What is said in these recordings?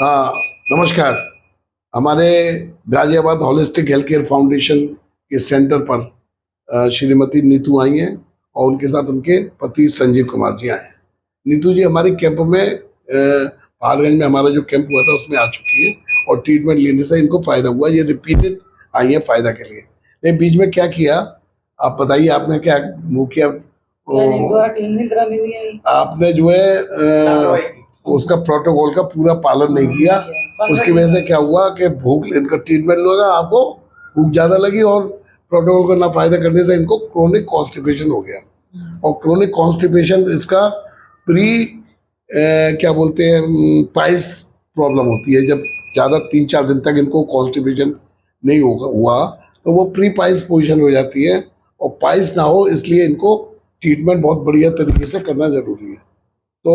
हाँ, नमस्कार। हमारे Ghaziabad holistic health care foundation के सेंटर पर श्रीमती नीतू आई हैं और उनके साथ उनके पति संजीव कुमार जी आए हैं। नीतू जी हमारे कैंप में पहाड़गंज में हमारा जो कैंप हुआ था उसमें आ चुकी है और ट्रीटमेंट लेने से इनको फायदा हुआ। ये रिपीटेड आई है फायदा के लिए। लेकिन बीच में क्या किया आप बताइए, आपने क्या वो किया? आपने जो है उसका प्रोटोकॉल का पूरा पालन नहीं किया। उसकी वजह से क्या हुआ कि भूख, इनका ट्रीटमेंट लगा, आपको भूख ज्यादा लगी और प्रोटोकॉल को ना फायदा करने से इनको क्रोनिक कॉन्स्टिपेशन हो गया। और क्रोनिक कॉन्स्टिपेशन इसका प्री क्या बोलते हैं पाइल्स प्रॉब्लम होती है। जब ज्यादा 3-4 दिन तक इनको कॉन्स्टिपेशन नहीं हुआ तो वो प्री पाइल्स पोजिशन हो जाती है और पाइल्स ना हो, इसलिए इनको ट्रीटमेंट बहुत बढ़िया तरीके से करना जरूरी है। तो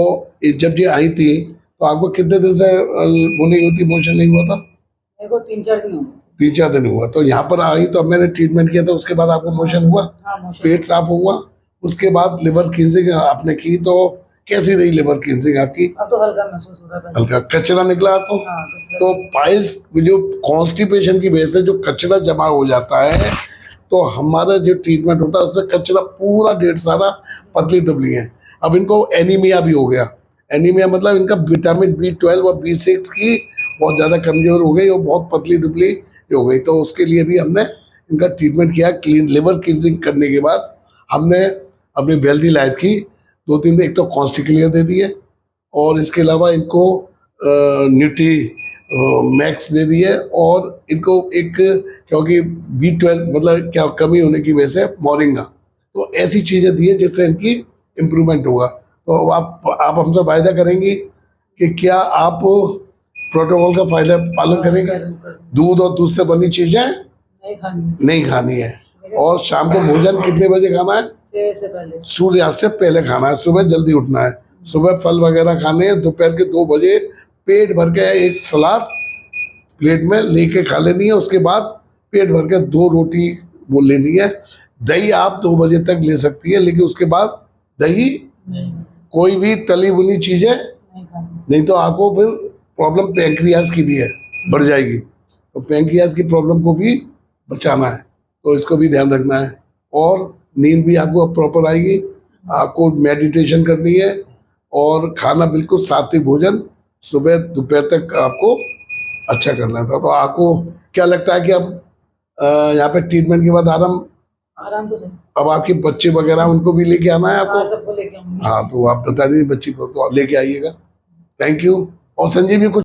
जब ये आई थी तो आपको कितने दिन से वो नहीं होती, मोशन नहीं हुआ था? मेरे को 3-4 दिन हुआ। 3-4 दिन हुआ। तो यहाँ पर आई तो मैंने ट्रीटमेंट किया था, उसके बाद आपको मोशन हुआ? हाँ, मोशन। पेट साफ हुआ। उसके बाद लिवर क्लींजिंग आपने की, तो कैसी रही लिवर क्लींजिंग आपकी? अब तो हल्का महसूस हो रहा है। हल्का कचरा निकला आपको? हाँ, तो पाइल्स जो कॉन्स्टिपेशन की वजह से जो कचरा जमा हो जाता है, तो हमारा जो ट्रीटमेंट होता है उसमें कचरा पूरा ढेर सारा पतली दुबली है। अब इनको एनीमिया भी हो गया। एनीमिया मतलब इनका विटामिन B12 और B6 की बहुत ज़्यादा कमजोर हो गई और बहुत पतली दुबली हो गई। तो उसके लिए भी हमने इनका ट्रीटमेंट किया। लिवर क्लींजिंग करने के बाद हमने अपनी वेल्दी लाइफ की 2-3 दिन एक तो कॉन्स्टिक्लियर दे दिए और इसके अलावा इनको न्यूट्री मैक्स दे दिए और इनको एक, क्योंकि B12 मतलब क्या कमी होने की वजह से मोरिंगा, तो ऐसी चीज़ें दी है जिससे इनकी इम्प्रूवमेंट होगा। तो आप हमसे वायदा करेंगी कि क्या आप प्रोटोकॉल का फायदा पालन करेंगे? दूध और दूध से बनी चीजें नहीं खानी है। और शाम को भोजन कितने बजे खाना है? 6 से पहले, सूर्यास्त से पहले खाना है। सुबह जल्दी उठना है, सुबह फल वगैरह खाने हैं। दोपहर के 2 बजे पेट भर के एक सलाद प्लेट में लेके खा लेनी है। उसके बाद पेट भर के 2 रोटी वो लेनी है। दही आप 2 बजे तक ले सकती है, लेकिन उसके बाद दही कोई भी तली भुनी चीजें नहीं, तो आपको फिर प्रॉब्लम पैंक्रियाज की भी है, बढ़ जाएगी। तो पैंक्रियाज की प्रॉब्लम को भी बचाना है, तो इसको भी ध्यान रखना है। और नींद भी आपको प्रॉपर आएगी। आपको मेडिटेशन करनी है और खाना बिल्कुल सात्विक भोजन सुबह दोपहर तक आपको अच्छा करना था। तो आपको क्या लगता है कि अब यहाँ पे ट्रीटमेंट के बाद आराम तो है। अब आपके बच्चे वगैरह उनको भी लेके आना है आपको? हाँ, सबको लेके आऊंगी। हाँ, तो आप बता दीजिए बच्ची को तो लेके आइएगा। Thank you. और संजीव भी कुछ